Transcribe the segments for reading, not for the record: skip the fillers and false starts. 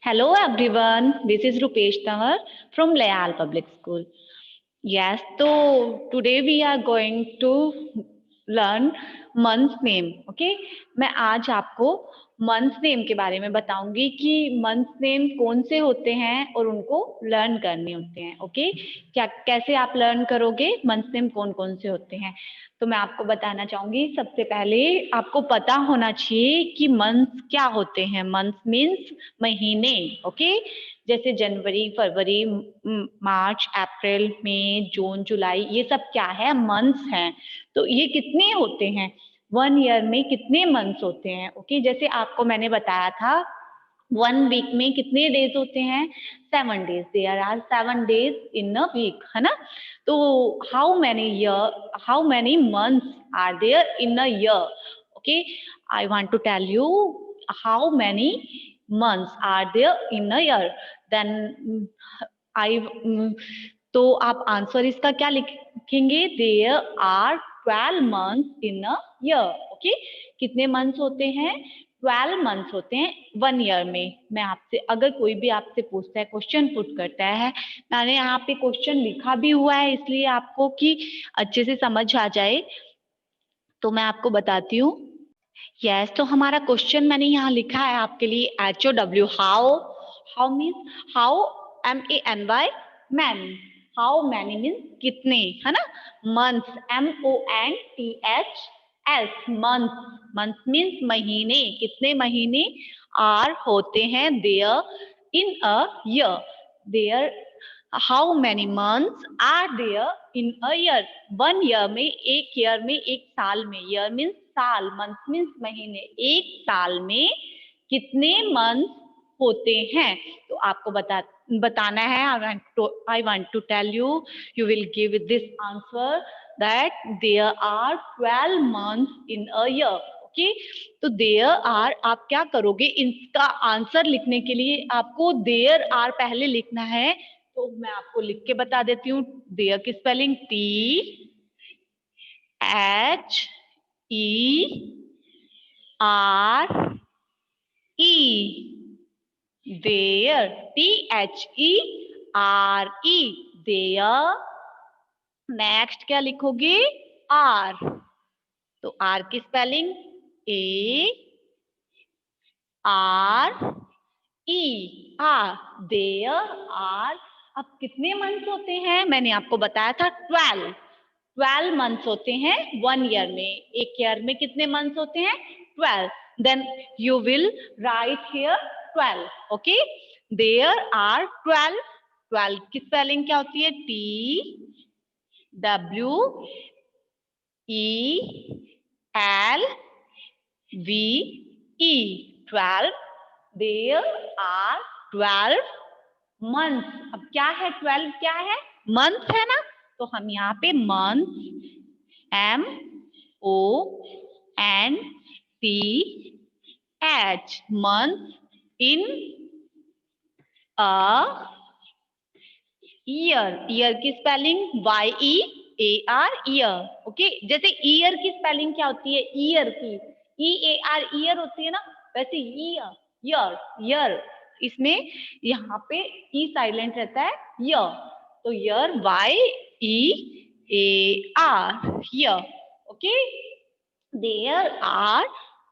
Hello everyone, this is Rupesh Tanwar from Layal Public School. Yes, so today we are going to learn month name. Okay, मैं आज आपको month name के बारे में बताऊंगी कि मंथ नेम कौन से होते हैं और उनको लर्न करने होते हैं. ओके, क्या कैसे आप लर्न करोगे मंथ नेम कौन कौन से होते हैं. तो मैं आपको बताना चाहूंगी, सबसे पहले आपको पता होना चाहिए कि मंथ क्या होते हैं. मंथ मीन्स महीने. ओके, जैसे जनवरी, फरवरी, मार्च, अप्रैल, मई, जून, जुलाई, ये सब क्या है, मंथ्स हैं. तो ये कितने होते हैं, 1 ईयर में कितने मंथ्स होते हैं. ओके, जैसे आपको मैंने बताया था 1 वीक में कितने डेज होते हैं, 7 days. There are 7 days in a week, है ना. तो how many months are there in a year. Okay, I want to tell you how many months are there in a year. Then I तो आप answer इसका क्या लिखेंगे, there are 12 months in a year. Okay, कितने months होते हैं, 12 months होते हैं 1 ईयर में. मैं आपसे, अगर कोई भी आपसे पूछता है, क्वेश्चन पुट करता है, मैंने यहाँ पे क्वेश्चन लिखा भी हुआ है इसलिए आपको कि अच्छे से समझ आ जाए, तो मैं आपको बताती हूँ. यस, तो हमारा क्वेश्चन मैंने यहाँ लिखा है आपके लिए, HOW, how means how, MANY, many. How many means कितने, है ना. मंथ्स, MONTHS, मंथ मीन्स महीने, कितने महीने. आर होते हैं there in a year. There how many months are there in a year. 1 year में, एक ईयर में, एक साल में. ईयर मीन्स साल, मंथ मीन्स महीने. एक साल में कितने मंथ होते हैं, तो आपको बताना है. I want to tell you, you will give this answer that there are 12 months in a year. Okay, तो देयर आर आप क्या करोगे, इसका आंसर लिखने के लिए आपको देयर आर पहले लिखना है. तो मैं आपको लिख के बता देती हूँ. देयर की spelling THERE. There, THERE, there. Next क्या लिखोगे, आर. तो आर की spelling ARE, are. There are. अब कितने मंथ्स होते हैं, मैंने आपको बताया था 12 मंथ्स होते हैं 1 ईयर में. एक ईयर में कितने मंथ्स होते हैं, 12. Then you will write here 12. Okay, there are 12 की स्पेलिंग क्या होती है, TWELVE, 12. There are 12 month. अब क्या है, 12 क्या है, मंथ है ना. तो हम यहाँ पे month, MONTH, month in a year. Year की स्पेलिंग YEAR, ईयर. ओके, जैसे ईयर की स्पेलिंग क्या होती है, ईयर की EAR, ईयर होती है ना, वैसे ईयर, ईयर. इसमें यहाँ पे ई साइलेंट रहता है, ईयर. तो year YEAR, year. Okay, there are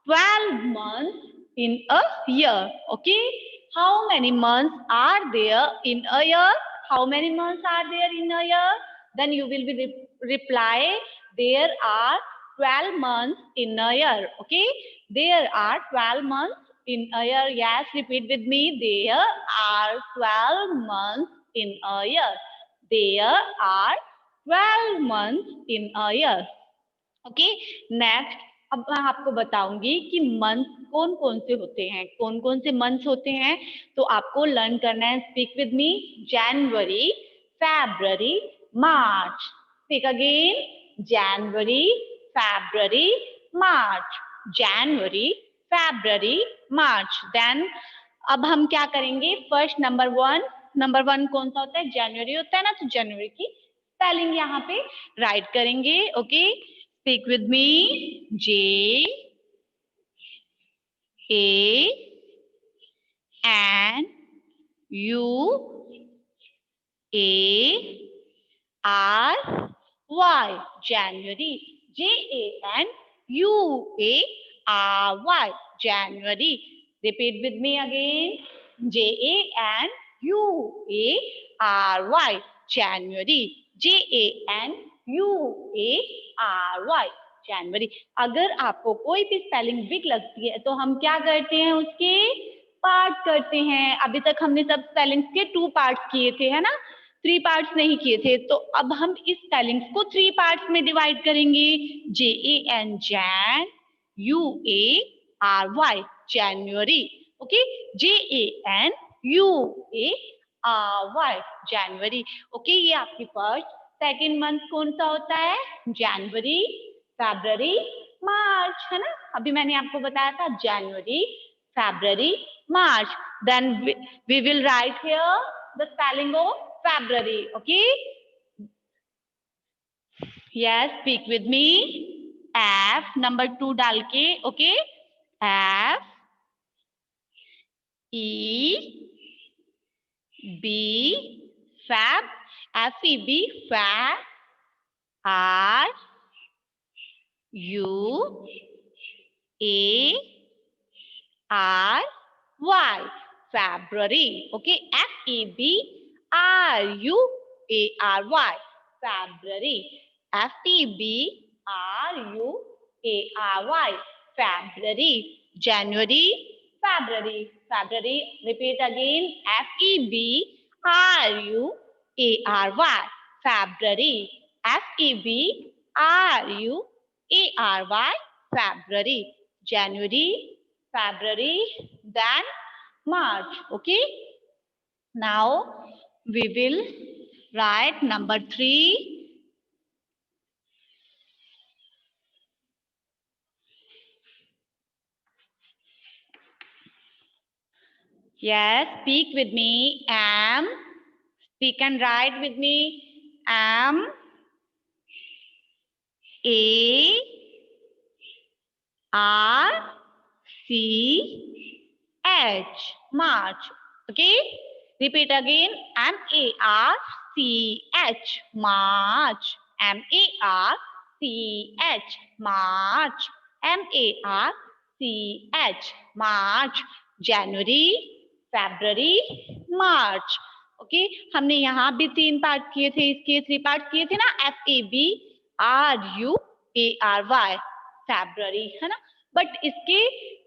12 months in a year. Okay, how many months are there in a year, how many months are there in a year. Then you will be reply, there are 12 months in a year. Okay, there are 12 months in a year. Yes, repeat with me, there are 12 months in a year. There are 12 months in a year. Okay, next अब मैं आपको बताऊंगी कि month कौन कौन से होते हैं, कौन कौन से मंथ्स होते हैं. तो आपको लर्न करना है. Speak with me, January, February, March. Speak again, January, February, March. January, February, March. Then अब हम क्या करेंगे, फर्स्ट नंबर वन कौन सा होता है, जनवरी होता है ना. तो जनवरी की स्पेलिंग यहाँ पे राइट करेंगे. Okay, speak with me, JANUARY. U A R Y, January. January, January. Repeat with me again. January, January. January, January. अगर आपको कोई भी स्पेलिंग वीक लगती है तो हम क्या करते हैं, उसके पार्ट करते हैं. अभी तक हमने सब स्पेलिंग्स के 2 पार्ट्स किए थे, है ना, 3 पार्ट्स नहीं किए थे. तो अब हम इस स्पेलिंग्स को 3 पार्ट्स में डिवाइड करेंगे. JAN, Jain, UARY, January. Okay, JANUARY, January. Okay, ये आपकी फर्स्ट. सेकेंड मंथ कौन सा होता है? जनवरी, फरवरी, मार्च, है ना. अभी मैंने आपको बताया था जनवरी, February, March. Then we will write here the spelling of February. Okay. Yes, speak with me. F number 2 डाल के. Okay. F E B Fab, FEB, Fab, R U A R Y, February. Okay, FEBRUARY, February. FEBRUARY, February. January, February, February. Repeat again. FEBRUARY, February. FEBRUARY, February. January, February, then March. Okay. Now we will write number 3. Yes, speak with me. Speak and write with me. M A R C H, March. Okay, repeat again. MARCH, March. MARCH, March. MARCH, March. January, February, March. Okay, हमने यहाँ भी 3 part किए थे, इसके 3 part किए थे ना. FEBRUARY, February, है ना. बट इसके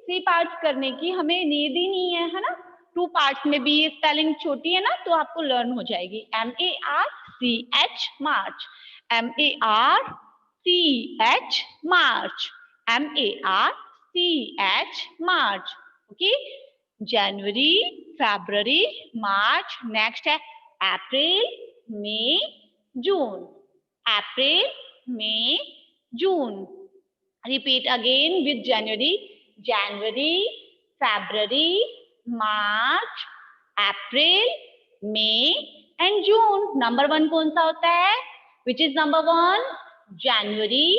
3 पार्ट्स करने की हमें नीड ही नहीं है ना. 2 पार्ट्स में भी ये स्पेलिंग छोटी है ना, तो आपको लर्न हो जाएगी. MARCH, March. MARCH, March. MARCH, March. Okay, जनवरी, फरवरी, मार्च. नेक्स्ट है अप्रैल, मई, जून. अप्रैल, मई, जून. Repeat again with January. January, February, March, April, May and June. Number 1 कौन सा होता है? Which is number 1? January,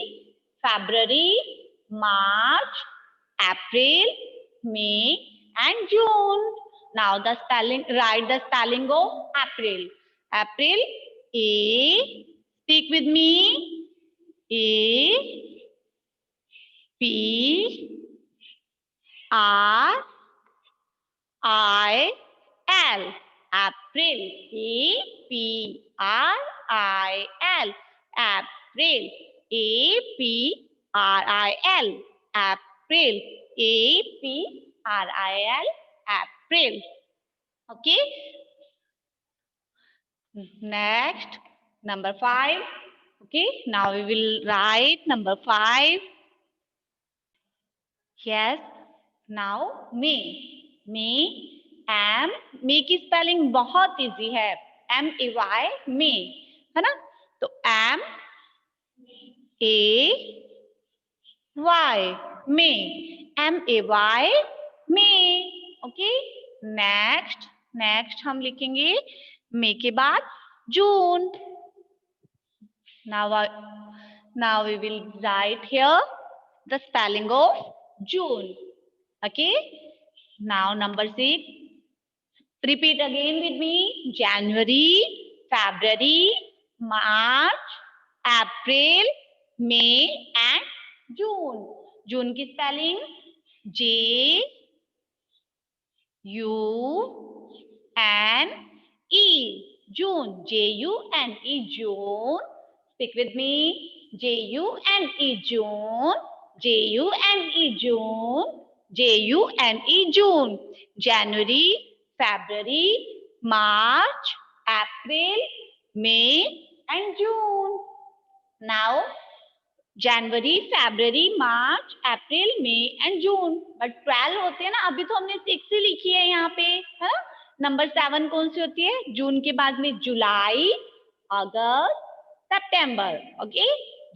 February, March, April, May and June. Now the spelling, write the spelling of April. April, A. Speak with me. A P R I L, April. APRIL, April. APRIL, April. APRIL, April. Okay. Next, number 5. Okay, now we will write number 5. Yes, now May. May की spelling बहुत easy है. MAY, May, है ना. तो MAY, May. MAY, May. Okay, next हम लिखेंगे मई के बाद जून. Now we will write here the spelling of June. Okay. Now number 6. Repeat again with me. January, February, March, April, May and June. June की spelling J U N E. June. J U N E. June. Speak with me. J U N E. June. J U N E. June. J U N E. June. January, February, March, April, May and June. Now January, February, March, April, May and June. But 12 होते हैं ना. अभी तो हमने 6 ही लिखी है यहाँ पे, है ना. नंबर 7 कौन सी होती है? जून के बाद में जुलाई, अगस्त, सितंबर. ओके,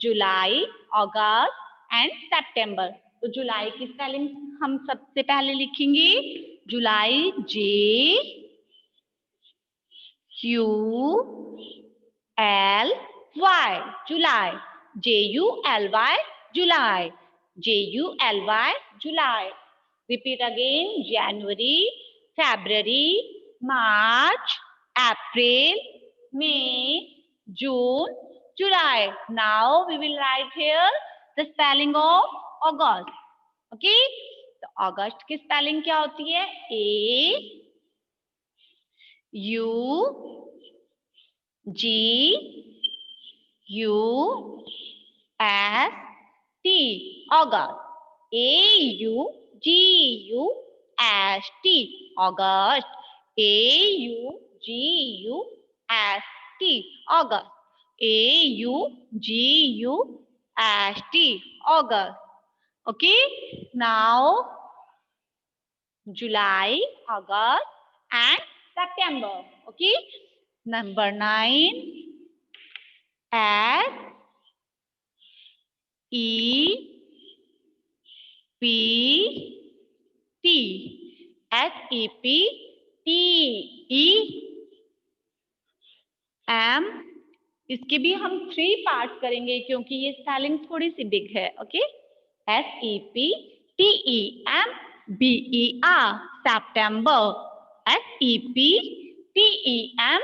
जुलाई, अगस्त एंड सितंबर. तो जुलाई की स्पेलिंग हम सबसे पहले लिखेंगे. जुलाई J U L Y. July. July, July. July, July. Repeat again. January, February, March, April, May, June, July. Now we will write here the spelling of August. Okay? तो अगस्त की spelling क्या होती है? A U G U S T. August. A-U-G-U-S-T. August. A-U-G-U-S-T. August. A-U-G-U-S-T. August. Okay. Now July, August and September. Okay. Number 9. S E P T. S E P T E M. इसके भी हम 3 parts करेंगे क्योंकि ये spelling थोड़ी सी big है. Okay. SEPTEMBER. September. SEPTEMBER.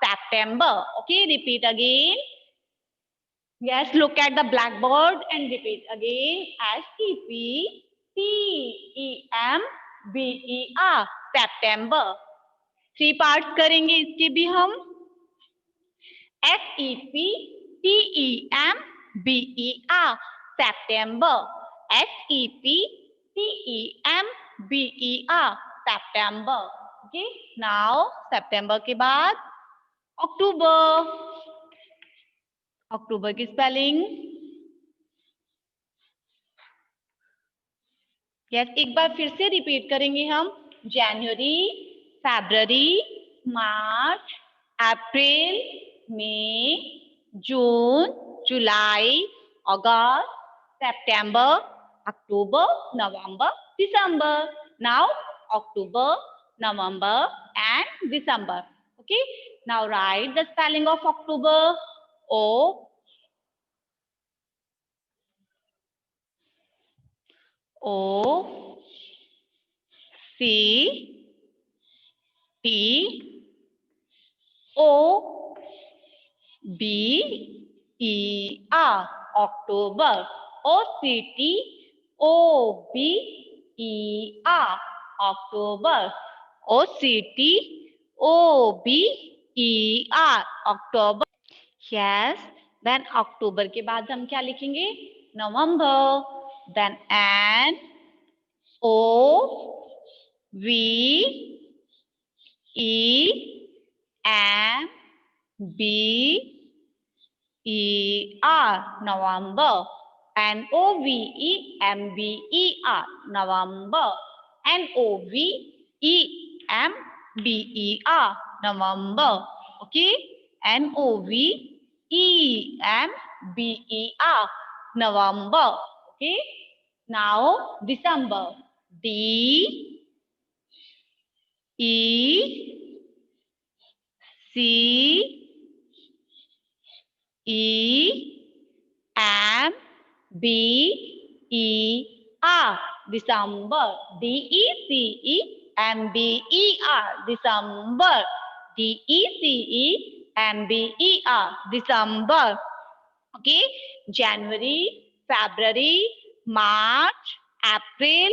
September. Okay, repeat again. Yes, look at the blackboard and repeat again. SEPTEMBER. September. 3 parts करेंगे इसके भी हम. SEPTEMBER. September. SEPTEMBER. September. Okay. Now September के बाद अक्टूबर. अक्टूबर की स्पेलिंग. यस, एक बार फिर से रिपीट करेंगे हम. जनवरी, फरवरी, मार्च, अप्रैल, मई, जून, जुलाई, अगस्त, सितंबर, अक्टूबर, नवंबर, दिसंबर. Now October, November and December. Okay. Now write the spelling of October. O C T O B E R. October. OCTOBER. October. OCTOBER. October. Yes. Then October के बाद हम क्या लिखेंगे? November. Then N O V E M B E R. November. NOVEMBER. November. NOVEMBER. November. Okay. NOVEMBER. November. Okay. Now December. DECEMBER. December. DECEMBER. MBER, December. DECEMBER, December. Okay, January, February, March, April,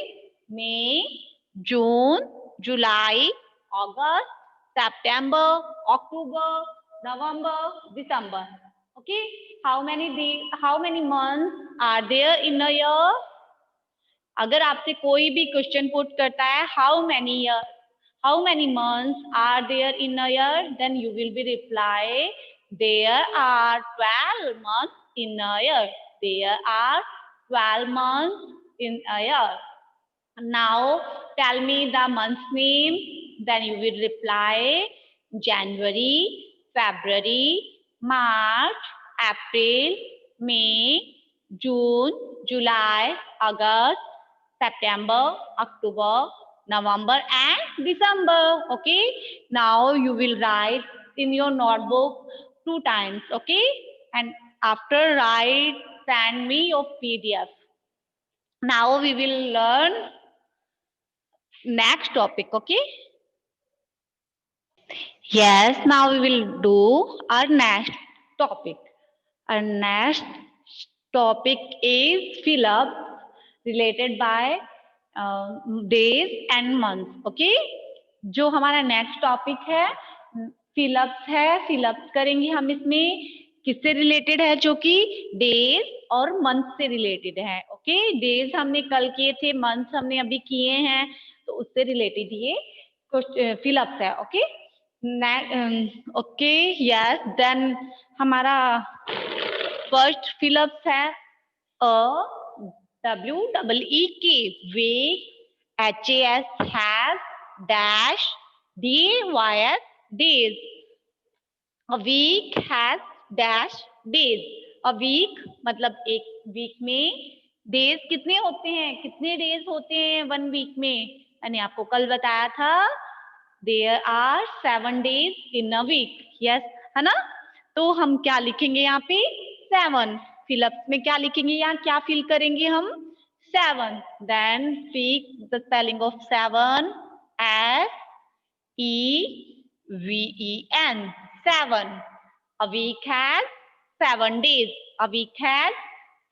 May, June, July, August, September, October, November, December. Okay, how many days, how many months are there in a year? अगर आपसे कोई भी question put करता है how many months are there in a year, then you will be reply there are 12 months in a year. There are 12 months in a year. Now tell me the month's name, then you will reply January, February, March, April, May, June, July, August, September, October, November and December. Okay, now you will write in your notebook 2 times. Okay, and after write, send me your PDF. Now we will learn next topic. Okay, yes, now we will do our next topic. Our next topic is fill up related by days and months. Okay, जो हमारा next topic है fill-ups है, fill-ups करेंगे हम इसमें किससे related है, जो कि डेज और मंथ से रिलेटेड है. ओके, डेज हमने कल किए थे, मंथ्स हमने अभी किए हैं, तो उससे रिलेटेड ये फिलअप्स है. ओके ओके यस, देन हमारा फर्स्ट फिलअप्स है WEEK, week, HAS, has, dash, DAYS, days. A week has dash days. A week मतलब एक वीक में डेज कितने होते हैं, कितने डेज होते हैं 1 वीक में, मैंने आपको कल बताया था. There are 7 days in a week. Yes, है ना. तो हम क्या लिखेंगे यहाँ पे 7. फिलअप्स में क्या लिखेंगे, यहाँ क्या फिल करेंगे हम 7. Then speak the spelling of 7 SEVEN, 7. A week has 7 days. A week has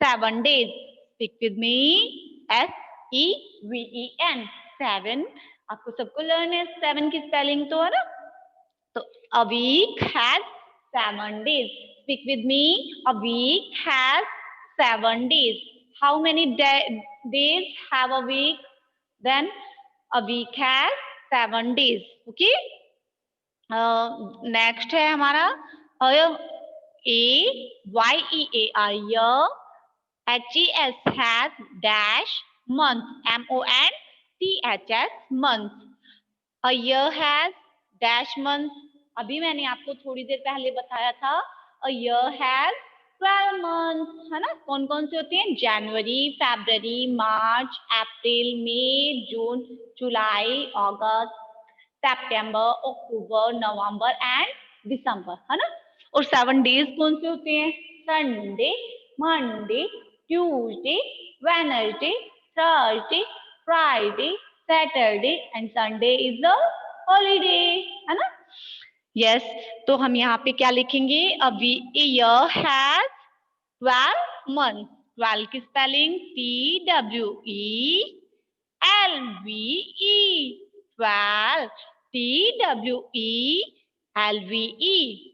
7 days. Speak with me. SEVEN, 7. आपको सबको लर्न है 7 की स्पेलिंग तो, है ना. तो a week has 7 days. Speak with me. A week has 7 days. How many days have a week? Then a week has 7 days. Okay. Next है हमारा AYEAR, year. HES, has, dash, month, MONTHS, month. A year has dash month. अभी मैंने आपको थोड़ी देर पहले बताया था a year has 12 months, है ना. कौन कौन से होते हैं, जनवरी, फरवरी, मार्च, अप्रैल, मई, जून, जुलाई, अगस्त, सितंबर, अक्टूबर, नवंबर एंड दिसंबर, है ना. और 7 डेज कौन से होते हैं, Sunday, Monday, Tuesday, Wednesday, Thursday, Friday, Saturday and Sunday is the holiday, है ना. यस, तो हम यहाँ पे क्या लिखेंगे, अभी ईयर हैज 12 months. 12 की spelling TWELVE, 12, TWELVE,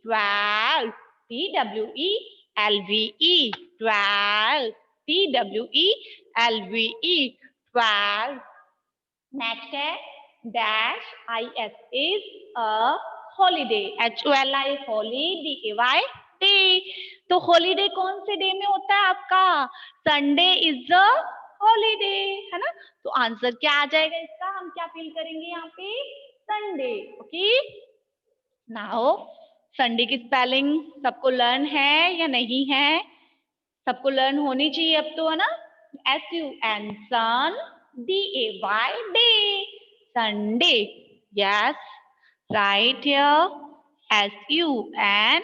12, TWELVE, 12, TWELVE, 12. Next है dash IS is a holiday, HOLI, holiday, day. तो हॉलीडे कौन से डे में होता है आपका, संडे इज अ हॉलीडे, है ना. तो आंसर क्या आ जाएगा इसका, हम क्या फिल करेंगे यहाँ पे संडे. ओके, नाउ संडे की स्पेलिंग सबको लर्न है या नहीं है, सबको लर्न होनी चाहिए अब तो, है ना. SUN, sun, DAY, day, Sunday. Yes, right here SUN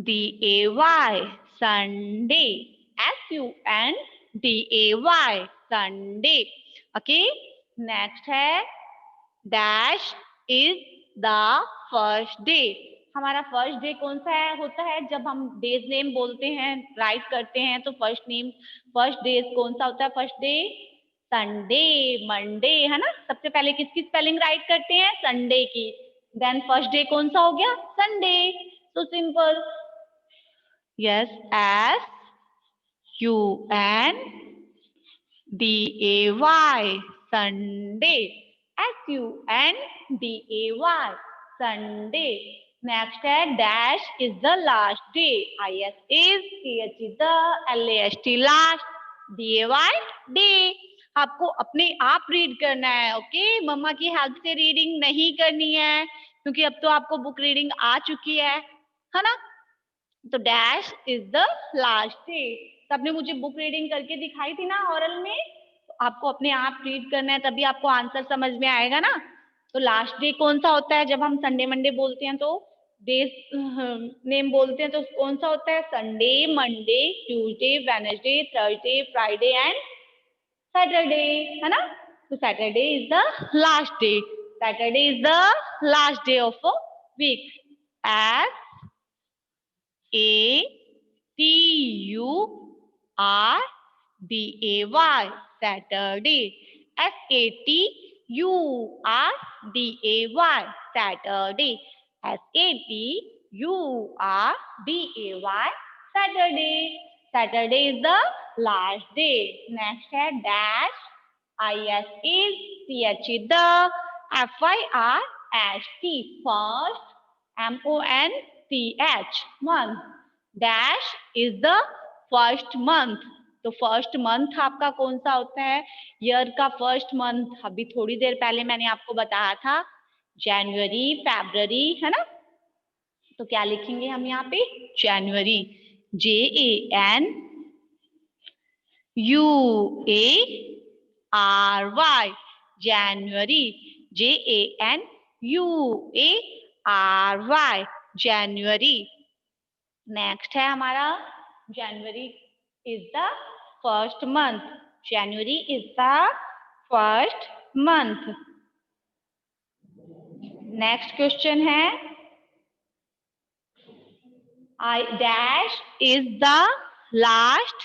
DAY, Sunday. SUNDAY, Sunday. Okay. Next है dash is the first day. हमारा फर्स्ट डे कौन सा है होता है जब हम डेज नेम बोलते हैं, राइट करते हैं, तो फर्स्ट डे कौन सा होता है? फर्स्ट डे संडे, मंडे, है ना। सबसे पहले किसकी स्पेलिंग राइट करते हैं? संडे की। देन फर्स्ट डे कौन सा हो गया? Sunday. So simple. Yes, S U N D A Y, Sunday. SUNDAY, Sunday. Next है dash is the last day. IS is, CH is the, LAST last, DAY day. आपको अपने आप read करना है, ओके। मम्मा की हेल्प से reading नहीं करनी है, क्योंकि अब तो आपको बुक रीडिंग आ चुकी है ना। तो dash is the last day. तो आपने मुझे बुक रीडिंग करके दिखाई थी ना ओरल में, तो आपको अपने आप रीड करना है, तभी आपको आंसर समझ में आएगा ना। तो लास्ट डे कौन सा होता है जब हम संडे मंडे बोलते हैं, तो डेज नेम बोलते हैं, तो कौन सा होता है? Sunday, Monday, Tuesday, Wednesday, Thursday, Friday and Saturday, है ना। तो Saturday is the last day. Saturday is the last day of a week. SATURDAY, Saturday. SATURDAY, Saturday. SATURDAY, Saturday. Saturday is the last day. Next है dash, IS is, CH is the, FIRST, first, MONTH, month. Dash is the first month. तो first month आपका कौन सा होता है? Year का first month अभी थोड़ी देर पहले मैंने आपको बताया था, जनवरी, फरवरी, है ना। तो क्या लिखेंगे हम यहाँ पे? January, JANUARY, January, JANUARY, January. Next है हमारा January is the first month. January is the first month. Next question है dash is the last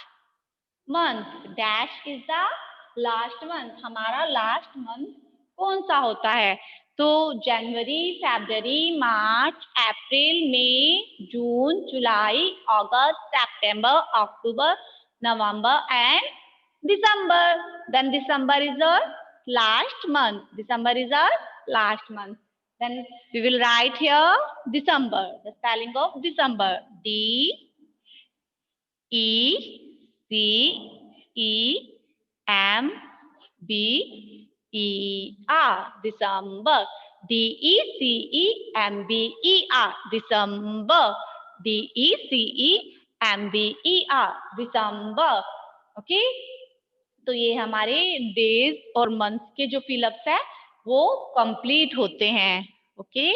month. Dash is the last month. हमारा लास्ट मंथ कौन सा होता है? तो January, February, March, April, May, June, July, August, September, October, November and December. Then December is our last month. December is our last month. Then we will write here December. The spelling of December: DECEMBER. December. DECEMBER. December. DECEMBER. December. Okay. तो ये हमारे days और months के जो fill-ups है वो complete होते हैं, okay.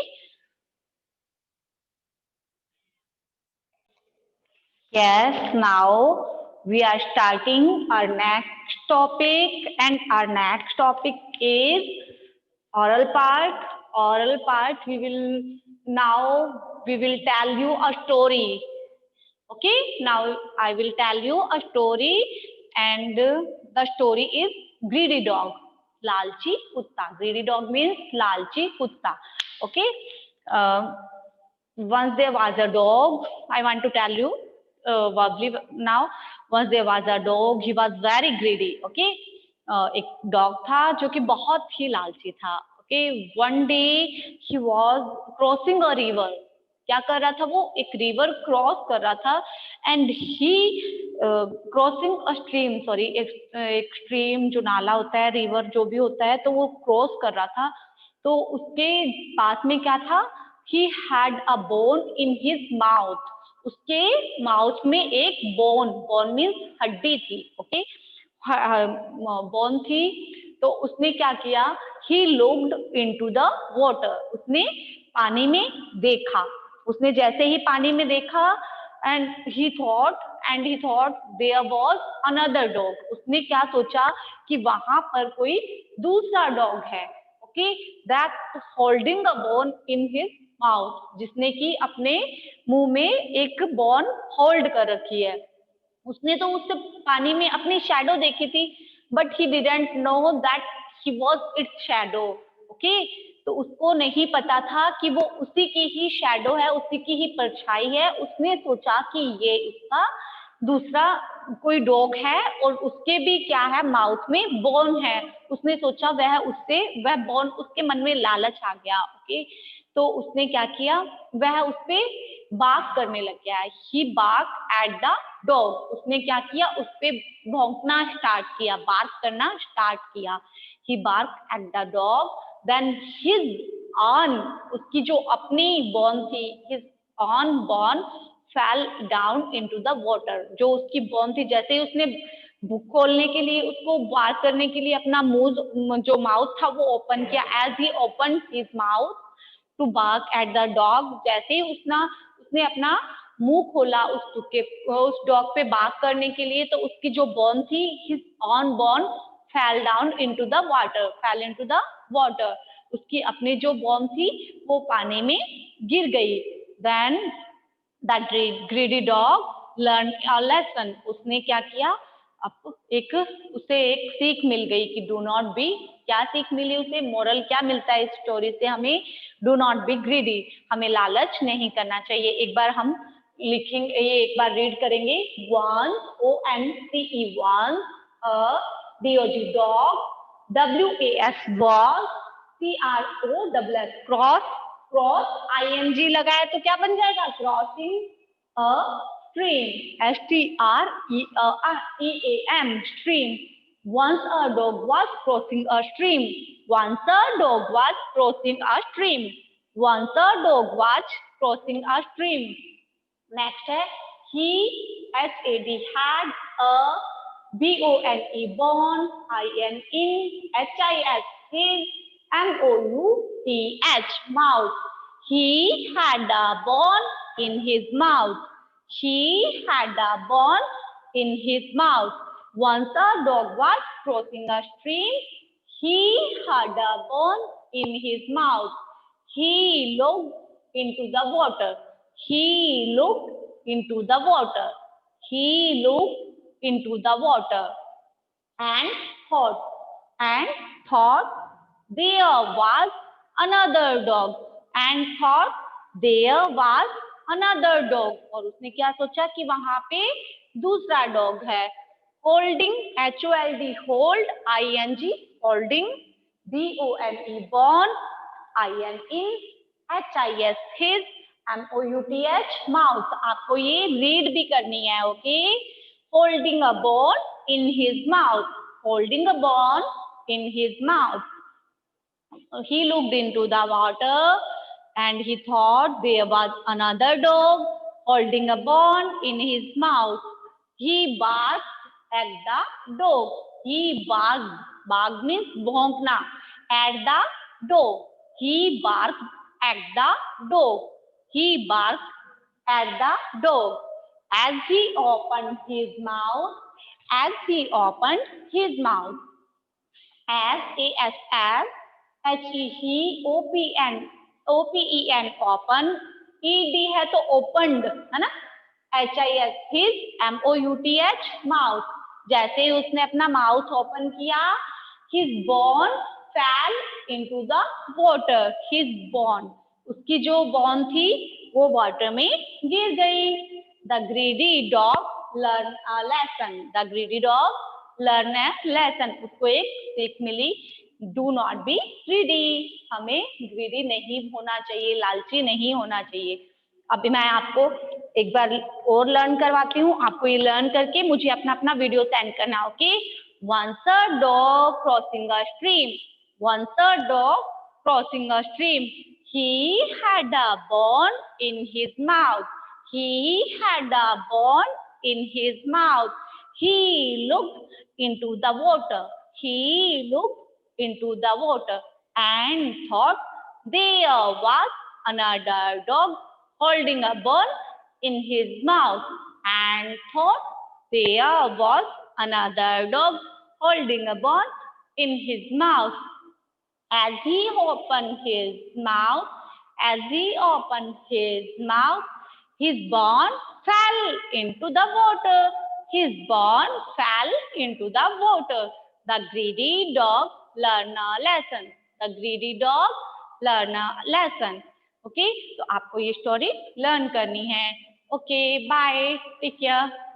Yes, now we are starting our next topic, and our next topic is oral part. Oral part, we will tell you a story. Okay, now I will tell you a story, and the story is Greedy Dog, Lalchi Kutta. Greedy Dog means Lalchi Kutta. Okay. Once there was a dog. I want to tell you verbally now. Once there was a dog. He was very greedy. Okay. एक dog था जो कि बहुत ही लालची था. Okay. One day he was crossing a river. क्या कर रहा था वो? एक रिवर क्रॉस कर रहा था, and he crossing a stream, sorry, एक स्ट्रीम जो नाला होता है, रिवर जो भी होता है, तो वो क्रॉस कर रहा था. तो उसके पास में क्या था? He had a bone in his mouth. उसके माउथ में एक बोन मीन्स हड्डी थी. ओके, बोन थी. तो उसने क्या किया? He looked into the water. उसने पानी में देखा. उसने जैसे ही पानी में देखा, and he thought and he thought there was another dog. उसने क्या सोचा कि वहां पर कोई दूसरा डॉग है. Okay, that holding a bone in his mouth, जिसने कि अपने मुंह में एक बॉन होल्ड कर रखी है. उसने तो उससे पानी में अपनी शैडो देखी थी, but he didn't know that he was it's shadow. Okay, तो उसको नहीं पता था कि वो उसी की ही शैडो है, उसी की ही परछाई है. उसने सोचा कि ये इसका दूसरा कोई डॉग है और उसके भी क्या है, माउथ में बोन है. उसने सोचा वह बोन, उसके मन में लालच आ गया. ओके, तो उसने क्या किया, वह उस पे बार्क करने लग गया. He bark at the dog. उसने क्या किया, उस पे भौंकना स्टार्ट किया, बार्क करना स्टार्ट किया. He bark at the dog. Then his own, उसकी जो अपनी बॉन थी, his own bone fell down into the water. जो उसकी बॉन थी, जैसे ही उसने बुक खोलने के लिए, उसको बार करने के लिए अपना मुंह जो माउथ था वो ओपन किया. As he open his mouth to bark at the dog, जैसे ही उसने अपना मुंह खोला उस डॉग पे बार्क करने के लिए, तो उसकी जो बॉन थी, his own bone fell down into the water, fell into the water. उसकी अपनी जो बॉन थी वो पानी में गिर गई. Then the greedy dog learn a lesson. उसने क्या किया, उसे एक सीख मिल गई कि डू नॉट बी. क्या सीख मिली उसे, मोरल क्या मिलता है इस स्टोरी से हमें, डू नॉट बी ग्रीडी. हमें लालच नहीं करना चाहिए. एक बार हम लिखेंगे, ये एक बार रीड करेंगे. Once, ONCE, once a DOG dog, WAS was, CROSS cross, cross ING लगाए तो क्या बन जाएगा, crossing a stream, STREAM, stream. Once a dog was crossing a stream. Once a dog was crossing a stream. Once a dog was crossing a stream. Next है he, HAD, had a, BONE, born, IN, HIS, his, MOUTH, mouth. He had a bone in his mouth. He had a bone in his mouth. Once a dog was crossing a stream. He had a bone in his mouth. He looked into the water. He looked into the water. He looked into the water and thought, there was another dog, and thought there was another dog. और उसने क्या सोचा कि वहां पे दूसरा dog है. Holding, HOLD, hold, ING, holding, BONE, born, IN, HIS, his, MOUTH, mouth. आपको ये रीड भी करनी है. Okay, holding a bone in his mouth, holding a bone in his mouth. He looked into the water and he thought there was another dog holding a bone in his mouth. He barked at the dog. He barked. Bark means bhonkna. At the dog. He barked at the dog. He barked at the dog. As he opened his mouth. As he opened his mouth. As, HEOPEN, open, ED है तो opened है ना, HIS, his, MOUTH, mouth. जैसे ही उसने अपना mouth open किया, his bone fell into the water. His bone, उसकी जो बॉन थी वो वाटर में गिर गई. The greedy dog learn a lesson. The greedy dog learn a lesson. उसको एक सीख मिली, डू नॉट बी ग्रीडी. हमें ग्रीडी नहीं होना चाहिए, लालची नहीं होना चाहिए. अभी मैं आपको एक बार और लर्न करवाती हूँ. आपको ये लर्न करके मुझे अपना वीडियो सेंड करना. Okay, once a dog crossing a stream. Once a dog crossing a stream. He had a bone in his mouth. He had a bone in his mouth. He looked into the water. He looked into the water and thought there was another dog holding a bone in his mouth. and thought there was another dog holding a bone in his mouth. As he opened his mouth, his bone fell into the water. His bone fell into the water. The greedy dog learned a lesson. The greedy dog learned a lesson. Okay, तो आपको ये story learn करनी है. Okay, bye. Take care.